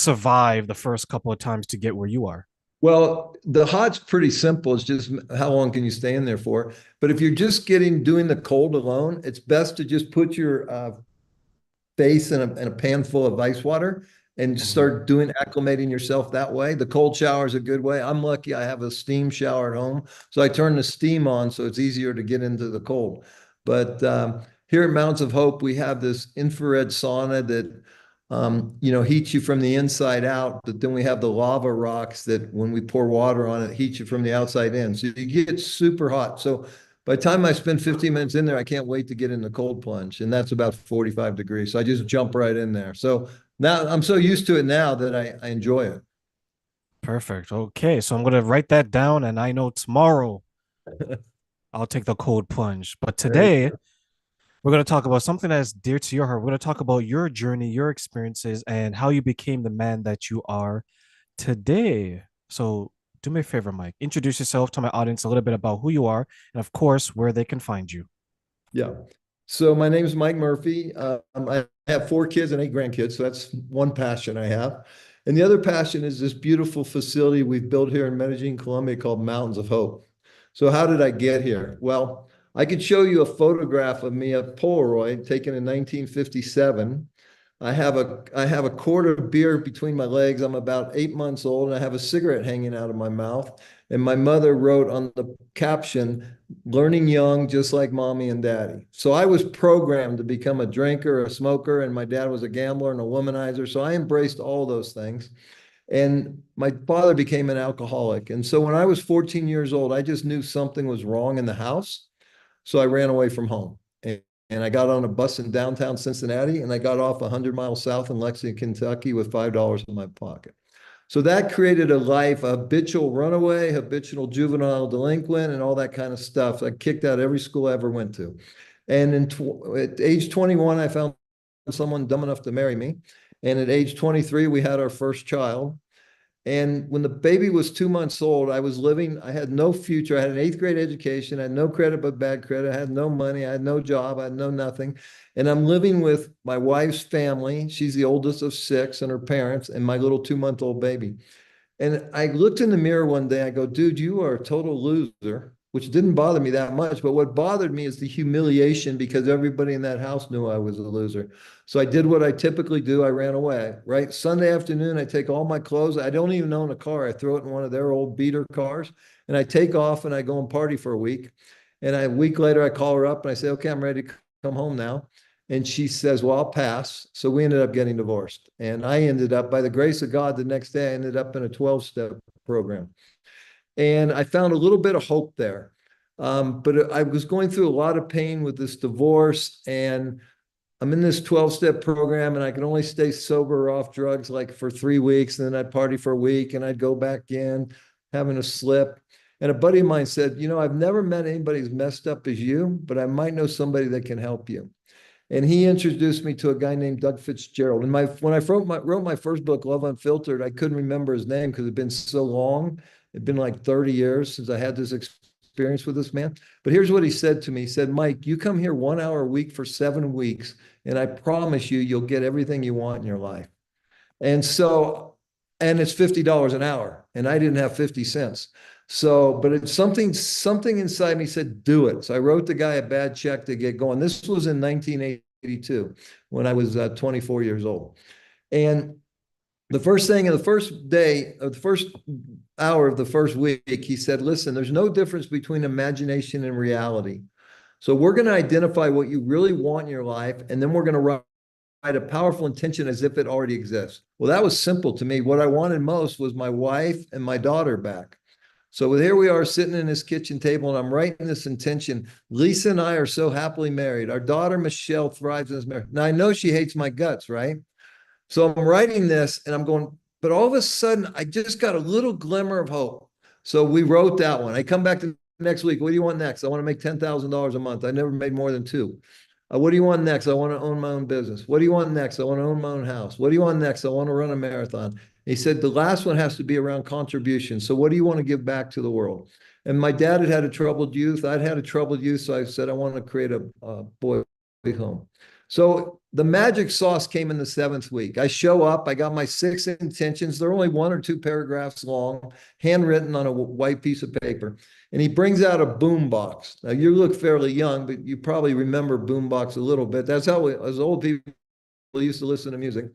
survive the first couple of times to get where you are? Well, the hot's pretty simple. It's just how long can you stay in there for? But if you're just doing the cold alone, it's best to just put your face in a pan full of ice water and Mhm. start acclimating yourself that way. The cold shower is a good way. I'm lucky I have a steam shower at home. So I turn the steam on so it's easier to get into the cold. But here at Mountains of Hope, we have this infrared sauna that heats you from the inside out. But then we have the lava rocks that when we pour water on it, heats you from the outside in. So you get super hot. So by the time I spend 15 minutes in there, I can't wait to get in the cold plunge. And that's about 45 degrees. So I just jump right in there. So now I'm so used to it now that I enjoy it. Perfect. Okay, so I'm gonna write that down, and I know tomorrow I'll take the cold plunge. But There you today go. we're gonna talk about something that's dear to your heart. We're gonna talk about your journey, your experiences, and how you became the man that you are today. So do me a favor, Mike. Introduce yourself to my audience a little bit about who you are, and of course, where they can find you. Yeah. So my name is Mike Murphy. I have 4 kids and 8 grandkids. So that's one passion I have. And the other passion is this beautiful facility we've built here in Medellin, Colombia called Mountains of Hope. So how did I get here? Well, I could show you a photograph of me, a Polaroid taken in 1957. I have a quart of beer between my legs. I'm about 8 months old, and I have a cigarette hanging out of my mouth. And my mother wrote on the caption, "Learning young, just like mommy and daddy." So I was programmed to become a drinker, a smoker, and my dad was a gambler and a womanizer. So I embraced all those things. And my father became an alcoholic. And so when I was 14 years old, I just knew something was wrong in the house. So I ran away from home. And I got on a bus in downtown Cincinnati and I got off 100 miles south in Lexington, Kentucky with $5 in my pocket. So that created a life, a habitual runaway, habitual juvenile delinquent, and all that kind of stuff. I kicked out every school I ever went to. And at age 21, I found someone dumb enough to marry me. And at age 23, we had our first child. And when the baby was 2 months old, I had no future. I had an eighth grade education. I had no credit but bad credit. I had no money. I had no job. I had no nothing. And I'm living with my wife's family. She's the oldest of 6 and her parents and my little 2-month-old baby. And I looked in the mirror one day. I go, dude, you are a total loser, which didn't bother me that much. But what bothered me is the humiliation because everybody in that house knew I was a loser. So I did what I typically do. I ran away, right? Sunday afternoon, I take all my clothes. I don't even own a car. I throw it in one of their old beater cars and I take off and I go and party for a week. And a week later, I call her up and I say, okay, I'm ready to come home now. And she says, well, I'll pass. So we ended up getting divorced. And I ended up, by the grace of God, the next day, I ended up in a 12-step program. And I found a little bit of hope there. But I was going through a lot of pain with this divorce. And I'm in this 12-step program, and I can only stay sober or off drugs like for 3 weeks. And then I'd party for a week and I'd go back in, having a slip. And a buddy of mine said, I've never met anybody as messed up as you, but I might know somebody that can help you. And he introduced me to a guy named Doug Fitzgerald. And when I wrote my first book, Love Unfiltered, I couldn't remember his name because it'd been so long. It'd been like 30 years since I had this experience with this man. But here's what he said to me. He said, Mike, you come here 1 hour a week for 7 weeks, and I promise you, you'll get everything you want in your life. And so, and it's $50 an hour, and I didn't have 50 cents. So, but it's something inside me said, do it. So I wrote the guy a bad check to get going. This was in 1982 when I was 24 years old. And the first thing in the first day of the first hour of the first week, he said, listen, there's no difference between imagination and reality. So we're going to identify what you really want in your life, and then we're going to write a powerful intention as if it already exists. Well, that was simple to me. What I wanted most was my wife and my daughter back. So here we are sitting in this kitchen table, and I'm writing this intention. Lisa and I are so happily married. Our daughter, Michelle, thrives in this marriage. Now, I know she hates my guts, right? So I'm writing this, and I'm going, but all of a sudden, I just got a little glimmer of hope. So we wrote that one. I come back to next week. What do you want next? I want to make $10,000 a month. I never made more than two. What do you want next? I want to own my own business. What do you want next? I want to own my own house. What do you want next? I want to run a marathon. He said, the last one has to be around contribution. So what do you want to give back to the world? And my dad had a troubled youth. I'd had a troubled youth. So I said, I want to create a boy home. So the magic sauce came in the seventh week. I show up, I got my six intentions. They're only one or two paragraphs long, handwritten on a white piece of paper. And he brings out a boom box. Now you look fairly young, but you probably remember boom box a little bit. That's how as old people used to listen to music.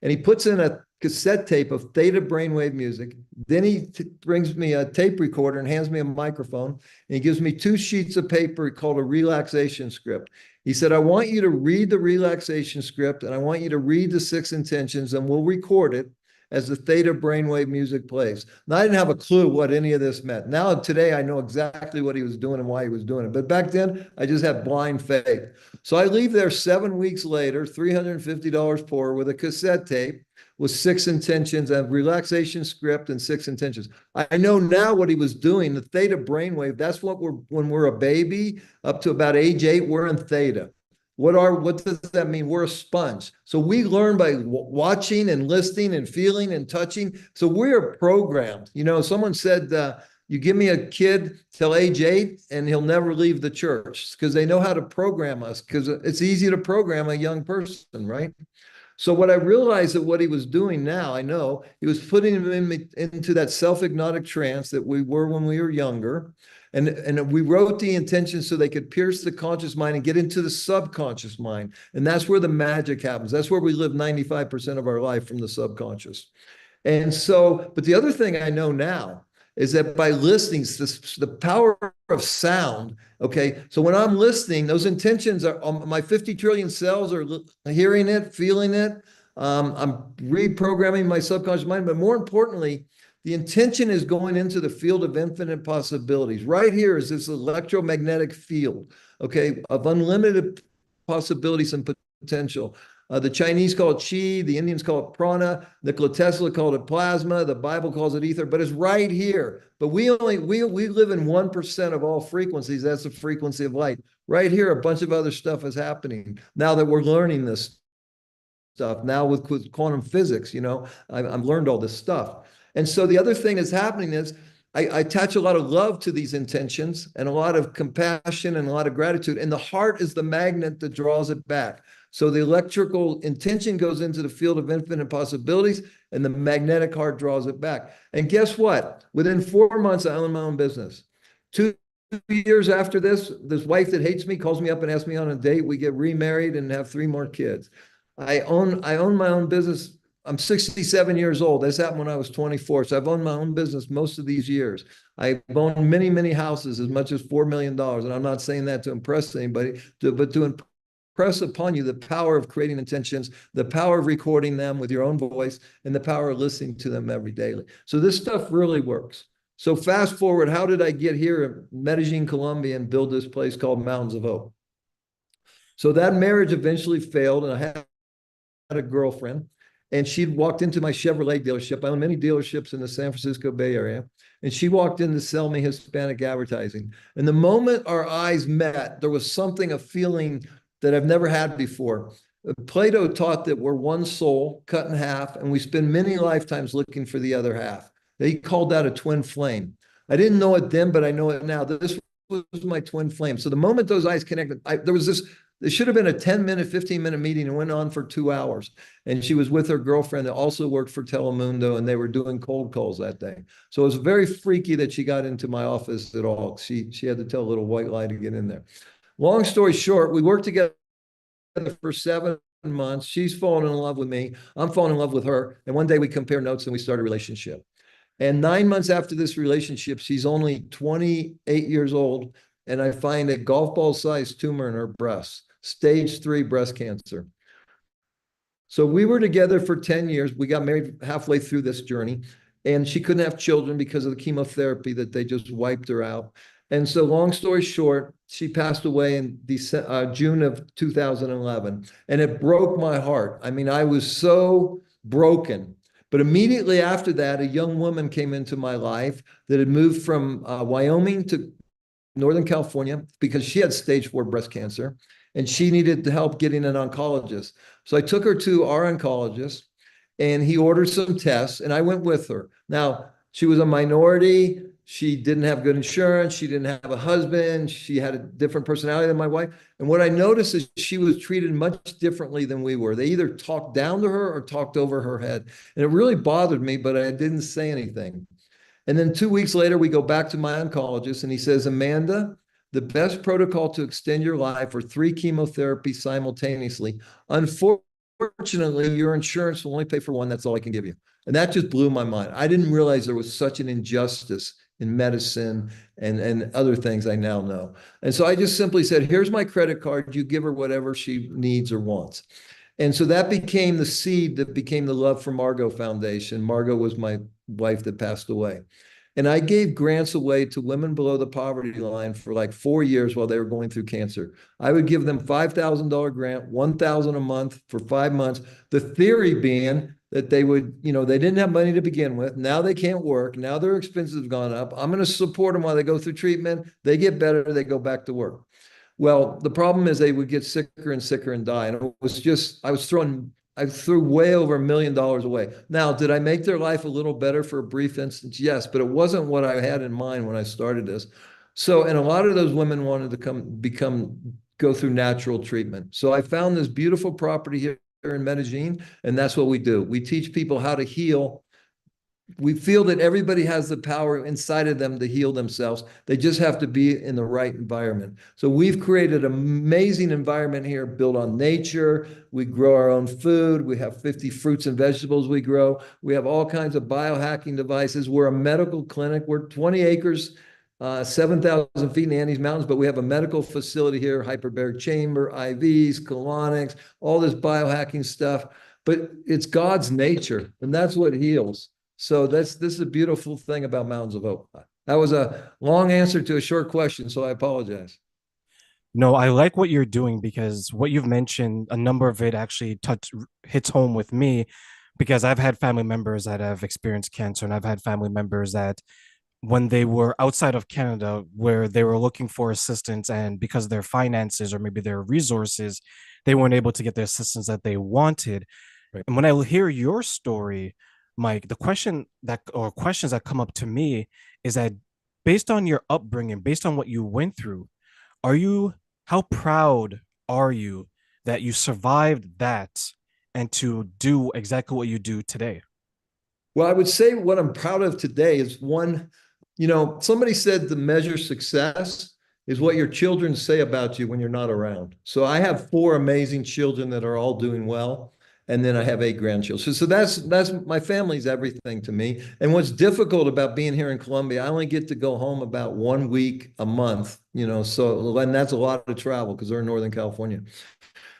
And he puts in a cassette tape of theta brainwave music. Then he brings me a tape recorder and hands me a microphone. And he gives me two sheets of paper called a relaxation script. He said, I want you to read the relaxation script and I want you to read the six intentions and we'll record it as the theta brainwave music plays. Now, I didn't have a clue what any of this meant. Now, today, I know exactly what he was doing and why he was doing it. But back then, I just had blind faith. So I leave there 7 weeks later, $350 poor with a cassette tape with six intentions and relaxation script and six intentions. I know now what he was doing, the theta brainwave, that's what when we're a baby up to about age 8, we're in theta. What does that mean? We're a sponge. So we learn by watching and listening and feeling and touching. So we're programmed. You know, someone said, you give me a kid till age 8 and he'll never leave the church because they know how to program us because it's easy to program a young person, right? So what I realized that what he was doing now, I know, he was putting him into that self-hypnotic trance that we were when we were younger. And we wrote the intentions so they could pierce the conscious mind and get into the subconscious mind. And that's where the magic happens. That's where we live 95% of our life, from the subconscious. And so, but the other thing I know now is that by listening, the power of sound, okay? So when I'm listening, those intentions are, my 50 trillion cells are hearing it, feeling it. I'm reprogramming my subconscious mind, but more importantly, the intention is going into the field of infinite possibilities. Right here is this electromagnetic field, okay, of unlimited possibilities and potential. The Chinese call it qi, the Indians call it prana, Nikola Tesla called it plasma, the Bible calls it ether, but it's right here. But we live in 1% of all frequencies. That's the frequency of light. Right here, a bunch of other stuff is happening now that we're learning this stuff. Now with quantum physics, you know, I've learned all this stuff. And so the other thing that's happening is I attach a lot of love to these intentions and a lot of compassion and a lot of gratitude. And the heart is the magnet that draws it back. So the electrical intention goes into the field of infinite possibilities and the magnetic heart draws it back. And guess what? Within 4 months, I own my own business. 2 years after this wife that hates me calls me up and asks me on a date. We get remarried and have 3 more kids. I own my own business. I'm 67 years old. This happened when I was 24. So I've owned my own business most of these years. I've owned many, many houses, as much as $4 million. And I'm not saying that to impress anybody, but to impress upon you the power of creating intentions, the power of recording them with your own voice, and the power of listening to them every day. So this stuff really works. So fast forward, how did I get here in Medellin, Colombia, and build this place called Mountains of Hope? So that marriage eventually failed, and I had a girlfriend, and she'd walked into my Chevrolet dealership. I own many dealerships in the San Francisco Bay Area. And she walked in to sell me Hispanic advertising. And the moment our eyes met, there was something, a feeling that I've never had before. Plato taught that we're one soul cut in half, and we spend many lifetimes looking for the other half. He called that a twin flame. I didn't know it then, but I know it now. This was my twin flame. So the moment those eyes connected, there should have been a 10-minute, 15-minute meeting and went on for 2 hours. And she was with her girlfriend that also worked for Telemundo, and they were doing cold calls that day. So it was very freaky that she got into my office at all. She had to tell a little white lie to get in there. Long story short, we worked together for 7 months. She's fallen in love with me. I'm falling in love with her. And one day we compare notes and we start a relationship. And 9 months after this relationship, she's only 28 years old. And I find a golf ball sized tumor in her breast, stage 3 breast cancer. So we were together for 10 years. We got married halfway through this journey, and she couldn't have children because of the chemotherapy that they just wiped her out. And so long story short, she passed away in June of 2011, and it broke my heart. I mean, I was so broken. But immediately after that, a young woman came into my life that had moved from Wyoming to Northern California because she had stage 4 breast cancer, and she needed help getting an oncologist. So I took her to our oncologist, and he ordered some tests, and I went with her. Now, she was a minority. She didn't have good insurance. She didn't have a husband. She had a different personality than my wife. And what I noticed is she was treated much differently than we were. They either talked down to her or talked over her head. And it really bothered me, but I didn't say anything. And then 2 weeks later, we go back to my oncologist and he says, Amanda, the best protocol to extend your life are 3 chemotherapies simultaneously. Unfortunately, your insurance will only pay for one. That's all I can give you. And that just blew my mind. I didn't realize there was such an injustice in medicine and other things I now know. And so I just simply said, here's my credit card. You give her whatever she needs or wants. And so that became the seed that became the Love for Margot Foundation. Margot was my wife that passed away. And I gave grants away to women below the poverty line for like 4 years while they were going through cancer. I would give them $5,000 grant, 1,000 a month for 5 months. The theory being that they would, they didn't have money to begin with. Now they can't work. Now their expenses have gone up. I'm going to support them while they go through treatment. They get better. They go back to work. Well, the problem is they would get sicker and sicker and die. And it was just, I threw way over $1 million away. Now, did I make their life a little better for a brief instance? Yes, but it wasn't what I had in mind when I started this. So, and a lot of those women wanted to go through natural treatment. So I found this beautiful property here in Medellin, and that's what we do. We teach people how to heal. We feel that everybody has the power inside of them to heal themselves. They just have to be in the right environment. So we've created an amazing environment here built on nature. We grow our own food. We have 50 fruits and vegetables we grow. We have all kinds of biohacking devices. We're a medical clinic. We're 20 acres, 7,000 feet in the Andes Mountains, but we have a medical facility here, hyperbaric chamber, IVs, colonics, all this biohacking stuff. But it's God's nature, and that's what heals. So this is a beautiful thing about Mountains of Hope. That was a long answer to a short question, so I apologize. No, I like what you're doing because what you've mentioned, a number of it actually hits home with me because I've had family members that have experienced cancer, and I've had family members that when they were outside of Canada where they were looking for assistance, and because of their finances or maybe their resources, they weren't able to get the assistance that they wanted. Right. And when I hear your story, Mike, the question that or questions that come up to me is that based on your upbringing, based on what you went through, are you how proud are you that you survived that and to do exactly what you do today? Well, I would say what I'm proud of today is one, somebody said the measure success is what your children say about you when you're not around. So I have four amazing children that are all doing well. And then I have 8 grandchildren. So that's my family's everything to me. And what's difficult about being here in Colombia, I only get to go home about 1 week a month, so and that's a lot of travel because they're in Northern California.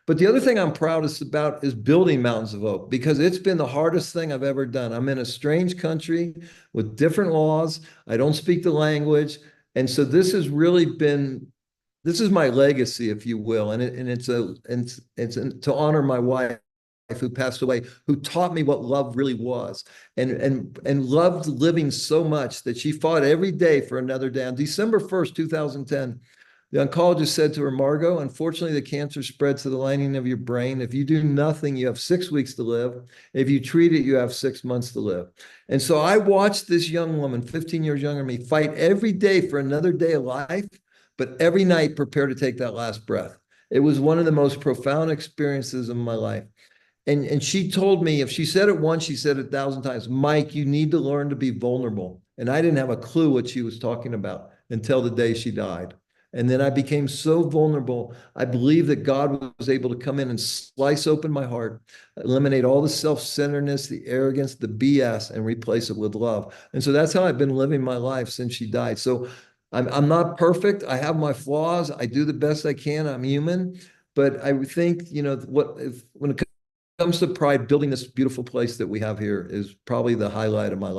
But the other thing I'm proudest about is building Mountains of Hope because it's been the hardest thing I've ever done. I'm in a strange country with different laws. I don't speak the language. And so this is my legacy, if you will. And it's to honor my wife who passed away, who taught me what love really was and loved living so much that she fought every day for another day. On December 1st, 2010, the oncologist said to her, Margot, unfortunately, the cancer spread to the lining of your brain. If you do nothing, you have 6 weeks to live. If you treat it, you have 6 months to live. And so I watched this young woman, 15 years younger than me, fight every day for another day of life, but every night prepare to take that last breath. It was one of the most profound experiences of my life. And she told me, if she said it once, she said it 1,000 times, Mike, you need to learn to be vulnerable. And I didn't have a clue what she was talking about until the day she died. And then I became so vulnerable. I believe that God was able to come in and slice open my heart, eliminate all the self-centeredness, the arrogance, the BS, and replace it with love. And so that's how I've been living my life since she died. So I'm not perfect. I have my flaws. I do the best I can. I'm human. But I think, when it comes to pride, building this beautiful place that we have here is probably the highlight of my life.